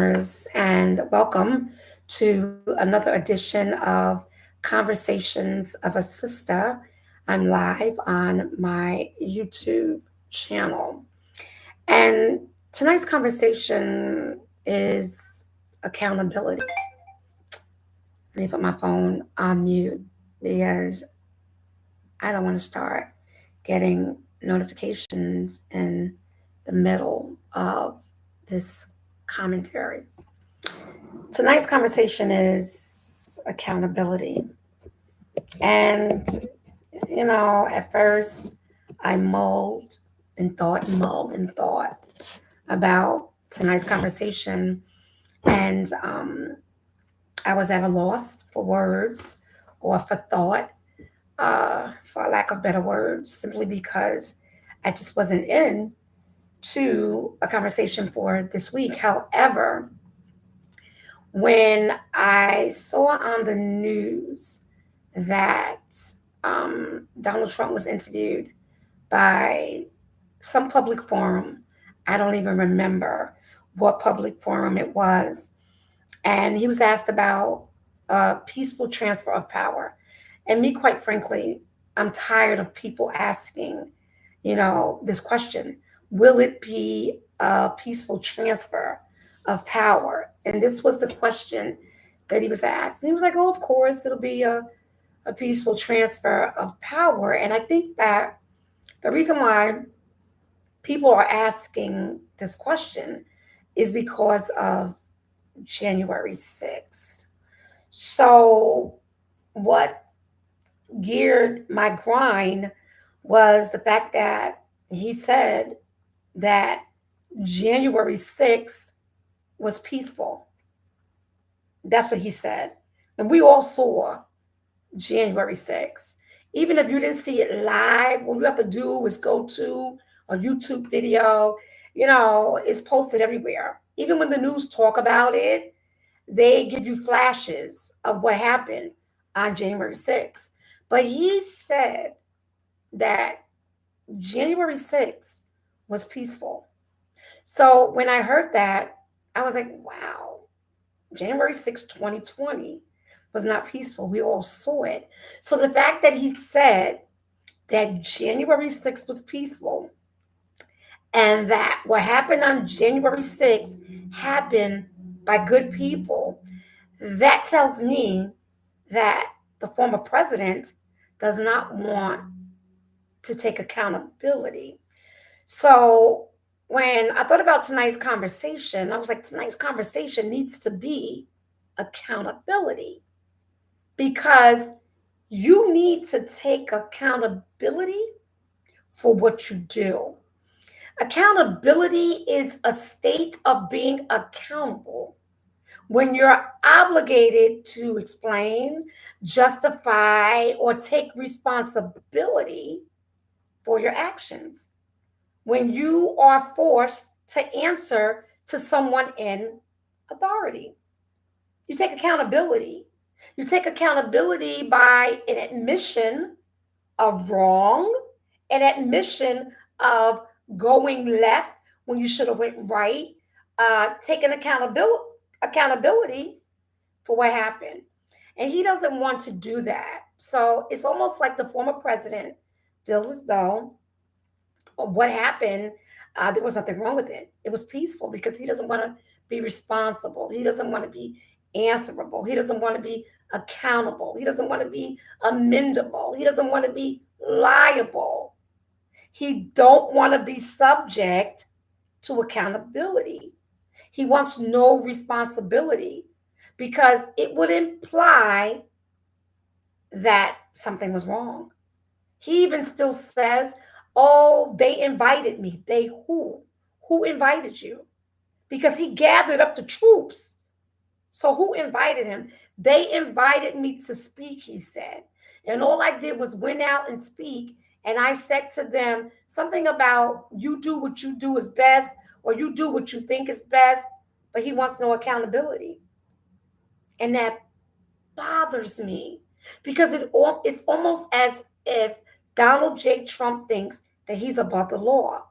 and welcome to another edition of Conversations of a Sister. I'm live on my YouTube channel, and tonight's conversation is accountability. Let me put my phone on mute because I don't want to start getting notifications in the middle of this commentary. Tonight's conversation is accountability. And, at first I mulled and thought about tonight's conversation. And I was at a loss for words or for thought, for lack of better words, simply because I just wasn't in to a conversation for this week. However, when I saw on the news that Donald Trump was interviewed by some public forum, I don't even remember what public forum it was, and he was asked about a peaceful transfer of power. And me, quite frankly, I'm tired of people asking, this question: will it be a peaceful transfer of power? And this was the question that he was asked. And he was like, oh, of course, it'll be a peaceful transfer of power. And I think that the reason why people are asking this question is because of January 6th. So, what geared my grind was the fact that he said that January 6th was peaceful. That's what he said. And we all saw January 6th. Even if you didn't see it live, what you have to do is go to a YouTube video. It's posted everywhere. Even when the news talk about it, they give you flashes of what happened on January 6th. But he said that January 6th was peaceful. So when I heard that, I was like, wow, January 6th, 2020 was not peaceful. We all saw it. So the fact that he said that January 6th was peaceful and that what happened on January 6th happened by good people, that tells me that the former president does not want to take accountability. So when I thought about tonight's conversation, I was like, tonight's conversation needs to be accountability, because you need to take accountability for what you do. Accountability is a state of being accountable when you're obligated to explain, justify, or take responsibility for your actions. When you are forced to answer to someone in authority, you take accountability. You take accountability by an admission of wrong, an admission of going left when you should have went right, taking accountability for what happened. And he doesn't want to do that. So it's almost like the former president feels as though what happened, there was nothing wrong with it. It was peaceful because he doesn't want to be responsible. He doesn't want to be answerable. He doesn't want to be accountable. He doesn't want to be amendable. He doesn't want to be liable. He don't want to be subject to accountability. He wants no responsibility because it would imply that something was wrong. He even still says, oh, they invited me. They who? Who invited you? Because he gathered up the troops. So who invited him? They invited me to speak, he said. And all I did was went out and speak. And I said to them something about you do what you do is best, or you do what you think is best. But he wants no accountability. And that bothers me because it's almost as if Donald J. Trump thinks that he's above the law.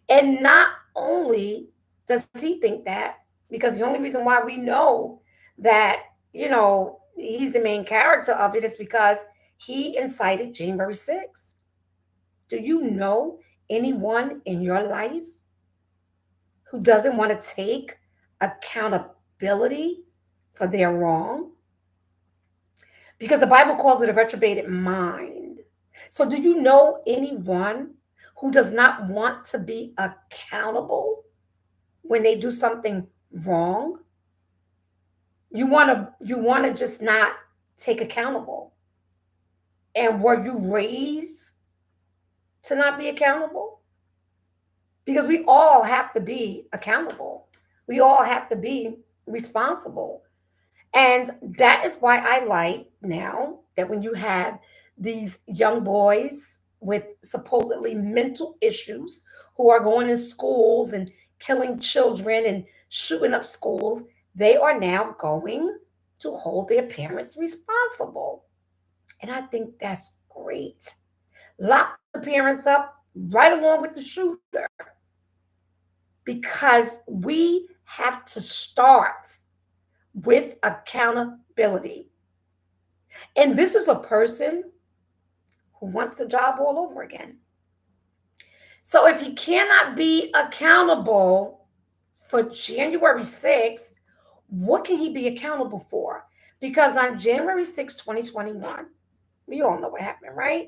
And not only does he think that, Because the only reason why we know that, he's the main character of it is because he incited January 6th. Do you know anyone in your life who doesn't want to take accountability for their wrong? Because the Bible calls it a reprobated mind. So, do you know anyone who does not want to be accountable when they do something wrong? You want to just not take accountable. And were you raised to not be accountable? Because we all have to be accountable. We all have to be responsible. And that is why I like now that when you have these young boys with supposedly mental issues who are going in schools and killing children and shooting up schools, they are now going to hold their parents responsible. And I think that's great. Lock the parents up right along with the shooter because we have to start with accountability. And this is a person who wants the job all over again. So if he cannot be accountable for January 6th, what can he be accountable for? Because on January 6th, 2021, we all know what happened, right?